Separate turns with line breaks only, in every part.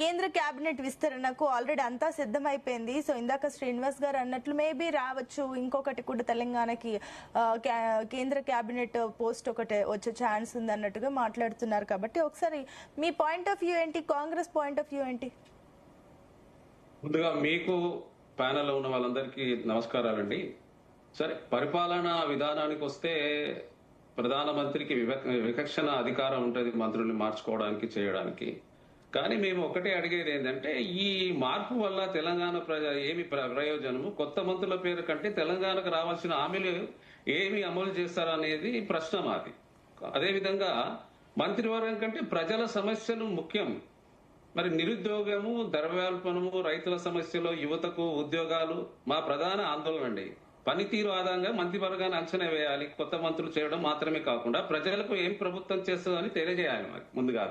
కేంద్ర కేబినెట్ విస్తరణకు ఆల్రెడీ అంతా సిద్ధమైపోయింది. సో ఇందాక శ్రీనివాస్ గారు అన్నట్లు మేబీ రావచ్చు, ఇంకొకటి కూడా తెలంగాణకి కేంద్ర కేబినెట్ పోస్ట్ ఒకటి వచ్చే ఛాన్స్ ఉంది అన్నట్టుగా మాట్లాడుతున్నారు. కాబట్టి ఒకసారి మీ పాయింట్ ఆఫ్ వ్యూ ఏంటి, కాంగ్రెస్ పాయింట్ ఆఫ్ వ్యూ ఏంటి?
ముందుగా మీకు ప్యానెల్లో ఉన్న వాళ్ళందరికీ నమస్కారాలండి. సరే, పరిపాలనా విధానానికి వస్తే ప్రధానమంత్రికి విచక్షణ అధికారం ఉంటుంది మంత్రుల్ని మార్చుకోవడానికి, చేయడానికి. కానీ మేము ఒకటే అడిగేది ఏంటంటే, ఈ మార్పు వల్ల తెలంగాణ ఏమి ప్రయోజనము, కొత్త మంత్రుల పేరు కంటే తెలంగాణకు రావాల్సిన హామీలు ఏమి అమలు చేస్తారనేది ప్రశ్న మాది. అదేవిధంగా మంత్రివర్గం కంటే ప్రజల సమస్యలు ముఖ్యం. మరి నిరుద్యోగము, ద్రవ్యోల్బణము, రైతుల సమస్యలు, యువతకు ఉద్యోగాలు మా ప్రధాన ఆందోళన అండి. పనితీరు ఆధారంగా మంత్రివర్గాన్ని అంచనా వేయాలి. కొత్త మంత్రులు చేయడం మాత్రమే కాకుండా ప్రజలకు ఏం ప్రభుత్వం చేస్తుందని తెలియజేయాలి మరి ముందుగా.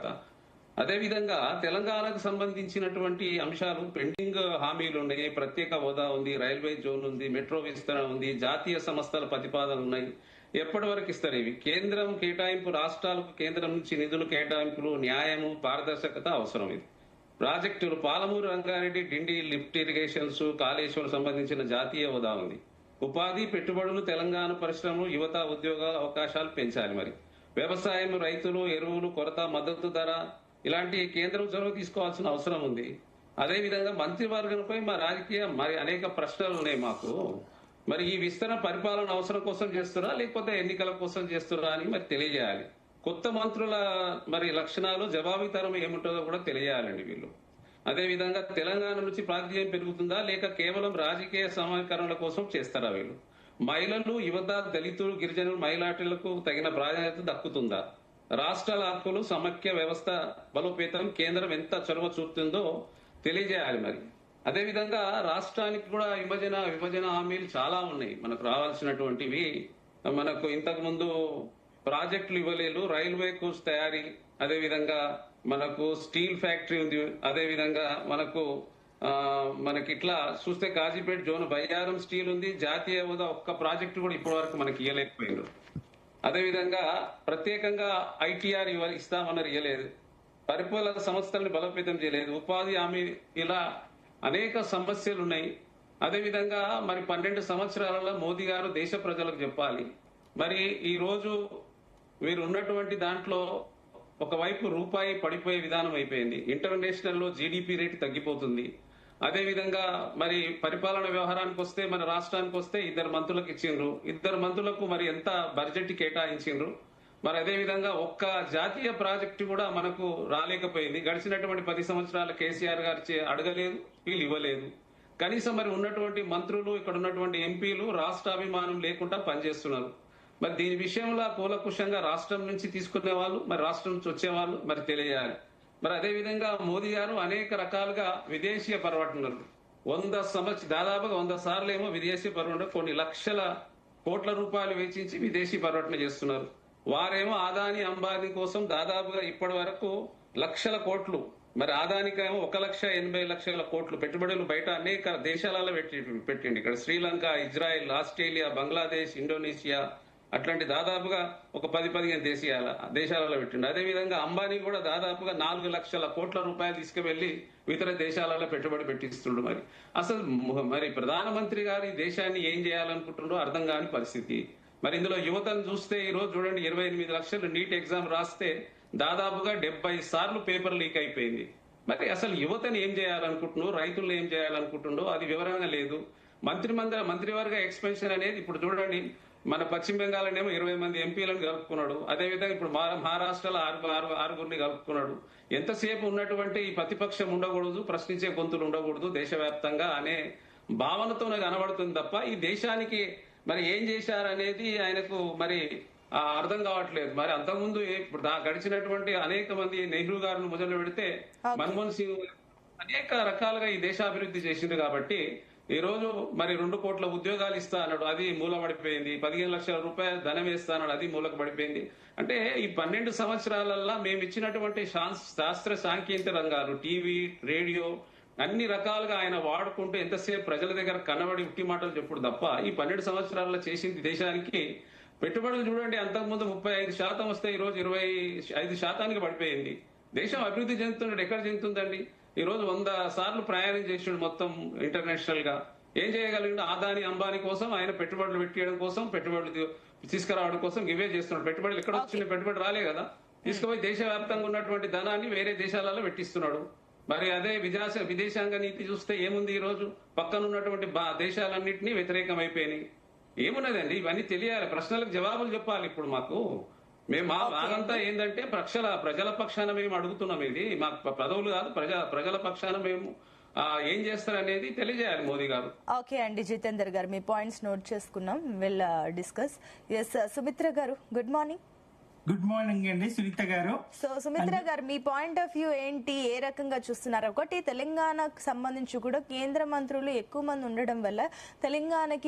అదేవిధంగా తెలంగాణకు సంబంధించినటువంటి అంశాలు, పెండింగ్ హామీలు ఉన్నాయి. ప్రత్యేక హోదా ఉంది, రైల్వే జోన్ ఉంది, మెట్రో విస్తరణ ఉంది, జాతీయ సంస్థల ప్రతిపాదనలు ఉన్నాయి. ఎప్పటి వరకు ఇస్తారు ఇవి? కేంద్రం కేటాయింపు, రాష్ట్రాలకు కేంద్రం నుంచి నిధులు కేటాయింపులు, న్యాయము, పారదర్శకత అవసరం. ఇది ప్రాజెక్టులు, పాలమూరు రంగారెడ్డి డిండి లిఫ్ట్ ఇరిగేషన్స్, కాళేశ్వరం సంబంధించిన జాతీయ హోదా ఉంది. ఉపాధి, పెట్టుబడులు, తెలంగాణ పరిశ్రమలు, యువత ఉద్యోగాల అవకాశాలు పెంచాలి. మరి వ్యవసాయం, రైతులు, ఎరువులు కొరత, మద్దతు ధర, ఇలాంటి కేంద్రం చొరవ తీసుకోవాల్సిన అవసరం ఉంది. అదేవిధంగా మంత్రివర్గంపై మరి అనేక ప్రశ్నలు ఉన్నాయి మాకు. మరి ఈ విస్తరణ పరిపాలన అవసరం కోసం చేస్తున్నా లేకపోతే ఎన్నికల కోసం చేస్తున్నా అని మరి తెలియజేయాలి. కొత్త మంత్రుల మరి లక్షణాలు, జవాబుతరం ఏముంటుందో కూడా తెలియజేయాలండి వీళ్ళు. అదేవిధంగా తెలంగాణ నుంచి ప్రాతినిధ్యం పెరుగుతుందా లేక కేవలం రాజకీయ సమీకరణల కోసం చేస్తారా వీళ్ళు? మహిళలు, యువత, దళితులు, గిరిజనులు, మైనార్టీలకు తగిన ప్రాధాన్యత దక్కుతుందా? రాష్ట్రాల హక్కులు, సమైక్య వ్యవస్థ బలోపేతం కేంద్రం ఎంత చొరవ చూపుతుందో తెలియజేయాలి. మరి అదేవిధంగా రాష్ట్రానికి కూడా విభజన హామీలు చాలా ఉన్నాయి మనకు రావాల్సినటువంటివి. మనకు ఇంతకు ముందు ప్రాజెక్టులు ఇవ్వలేదు, రైల్వే కోచ్ తయారీ, అదేవిధంగా మనకు స్టీల్ ఫ్యాక్టరీ ఉంది, అదేవిధంగా మనకి ఇట్లా చూస్తే కాజీపేట జోన్ బయ్యారం స్టీల్ ఉంది, జాతీయ హోదా ఒక్క ప్రాజెక్టు కూడా ఇప్పటి వరకు మనకి ఇవ్వలేకపోయింది. అదేవిధంగా ప్రత్యేకంగా ఐటీఆర్ ఇస్తామన్నారు, ఇవ్వలేదు. పరిపాలన సంస్థలను బలోపేతం చేయలేదు, ఉపాధి హామీ, ఇలా అనేక సమస్యలు ఉన్నాయి. అదేవిధంగా మరి 12 సంవత్సరాలలో మోదీ గారు దేశ ప్రజలకు చెప్పాలి. మరి ఈ రోజు వీరు ఉన్నటువంటి దాంట్లో ఒకవైపు రూపాయి పడిపోయే విధానం అయిపోయింది, ఇంటర్నేషనల్ లో జీడిపి రేటు తగ్గిపోతుంది. అదేవిధంగా మరి పరిపాలన వ్యవహారానికి వస్తే మన రాష్ట్రానికి వస్తే 2 మంత్రులకు ఇచ్చిండ్రు, 2 మంత్రులకు మరి ఎంత బడ్జెట్ కేటాయించిండ్రు. మరి అదేవిధంగా ఒక్క జాతీయ ప్రాజెక్టు కూడా మనకు రాలేకపోయింది. గడిచినటువంటి 10 సంవత్సరాల కేసీఆర్ గారు అడగలేదు, వీళ్ళు ఇవ్వలేదు. కనీసం మరి ఉన్నటువంటి మంత్రులు, ఇక్కడ ఉన్నటువంటి ఎంపీలు రాష్ట్రాభిమానం లేకుండా పనిచేస్తున్నారు. మరి దీని విషయంలో కూలకుషంగా రాష్ట్రం నుంచి తీసుకునే వాళ్ళు, మరి రాష్ట్రం నుంచి వచ్చేవాళ్ళు మరి తెలియజేయాలి. మరి అదేవిధంగా మోదీ గారు అనేక రకాలుగా విదేశీయ పర్యటనలు, దాదాపుగా 100 సార్లు ఏమో విదేశీ పర్యటన, కొన్ని లక్షల కోట్ల రూపాయలు వెచ్చించి విదేశీ పర్యటన చేస్తున్నారు. వారేమో ఆదాని, అంబానీ కోసం దాదాపుగా ఇప్పటి వరకు లక్షల కోట్లు, మరి ఆదానికేమో 1,80,00,000 కోట్లు పెట్టుబడులు బయట అనేక దేశాలలో పెట్టిండి. ఇక్కడ Sri Lanka, Israel, Australia, Bangladesh, Indonesia, అట్లాంటి దాదాపుగా ఒక 10-15 దేశాలలో పెట్టిండు. అదేవిధంగా అంబానీ కూడా దాదాపుగా 4 లక్షల కోట్ల రూపాయలు తీసుకువెళ్లి ఇతర దేశాలలో పెట్టుబడి పెట్టిస్తుండ్రు. మరి అసలు మరి ప్రధానమంత్రి గారు ఈ దేశాన్ని ఏం చేయాలనుకుంటుండో అర్థం కాని పరిస్థితి. మరి ఇందులో యువతను చూస్తే ఈ రోజు చూడండి, 28 లక్షలు నీట్ ఎగ్జామ్ రాస్తే దాదాపుగా 70 సార్లు పేపర్ లీక్ అయిపోయింది. మరి అసలు యువతను ఏం చేయాలనుకుంటున్నావు, రైతులను ఏం చేయాలనుకుంటుండో అది వివరంగా లేదు. మంత్రివర్గ ఎక్స్పెన్షన్ అనేది ఇప్పుడు చూడండి, మన పశ్చిమ బెంగాల్లోనేమో 20 మంది ఎంపీలను కలుపుకున్నాడు. అదేవిధంగా ఇప్పుడు మహారాష్ట్రలో 6గురిని కలుపుకున్నాడు. ఎంతసేపు ఉన్నటువంటి ఈ ప్రతిపక్షం ఉండకూడదు, ప్రశ్నించే గొంతులు ఉండకూడదు దేశవ్యాప్తంగా అనే భావనతోనే కనబడుతుంది తప్ప ఈ దేశానికి మరి ఏం చేశారనేది ఆయనకు మరి అర్థం కావట్లేదు. మరి అంతకుముందు ఇప్పుడు గడిచినటువంటి అనేక మంది, నెహ్రూ గారిని మొదలు పెడితే మన్మోహన్ సింగ్ అనేక రకాలుగా ఈ దేశాభివృద్ధి చేసింది. కాబట్టి ఈ రోజు మరి 2 కోట్ల ఉద్యోగాలు ఇస్తా అన్నాడు, అది మూలపడిపోయింది. 15 లక్షల రూపాయలు ధనం వేస్తా అన్నాడు, అది మూలకు పడిపోయింది. అంటే ఈ 12 సంవత్సరాలల్లో మేము ఇచ్చినటువంటి శాస్త్ర సాంకేతిక రంగాలు, టీవీ, రేడియో, అన్ని రకాలుగా ఆయన వాడుకుంటూ ఎంతసేపు ప్రజల దగ్గర కనబడి ఉట్టి మాటలు చెప్పుడు తప్ప ఈ 12 సంవత్సరాల్లో చేసింది దేశానికి పెట్టుబడులు చూడండి. అంతకుముందు 35% వస్తే ఈ రోజు 25% పడిపోయింది. దేశం అభివృద్ధి చెందుతున్నట్టు ఎక్కడ చెందుతుందండి? ఈ రోజు 100 సార్లు ప్రయాణం చేసిండు మొత్తం ఇంటర్నేషనల్ గా. ఏం చేయగలిగిండు? ఆదాని అంబానీ కోసం ఆయన పెట్టుబడులు పెట్టేయడం కోసం, పెట్టుబడులు తీసుకురావడం కోసం ఇవే చేస్తున్నాడు. పెట్టుబడులు ఎక్కడ వచ్చిన పెట్టుబడి రాలే కదా, తీసుకుపోయి దేశవ్యాప్తంగా ఉన్నటువంటి ధనాన్ని వేరే దేశాలలో పెట్టిస్తున్నాడు. మరి అదే విదేశాంగ నీతి చూస్తే ఏముంది? ఈ రోజు పక్కన ఉన్నటువంటి దేశాలన్నింటినీ వ్యతిరేకం అయిపోయినాయి. ఏమున్నదండి? ఇవన్నీ తెలియాలి, ప్రశ్నలకు జవాబులు చెప్పాలి. ఇప్పుడు మాకు మా బాగంతా ఏంటంటే ప్రజల పక్షాన మేము అడుగుతున్నాం. ఇది మాకు పదవులు కాదు, ప్రజల పక్షాన మేము ఏం చేస్తారనేది తెలియజేయాలి మోదీ గారు.
ఓకే అండి, జితేందర్ గారు మీ పాయింట్స్ నోట్ చేసుకున్నాం. Will discuss. ఎస్ సుమిత్ర గారు, గుడ్ మార్నింగ్.
గుడ్ మార్నింగ్ అండి సునీత గారు.
సో సుమిత్ర గారు, మీ పాయింట్ ఆఫ్ వ్యూ ఏంటి? ఏ రకంగా చూస్తున్నారు? ఒకటి, తెలంగాణకు సంబంధించి కూడా కేంద్ర మంత్రులు ఎక్కువ మంది ఉండడం వల్ల తెలంగాణకి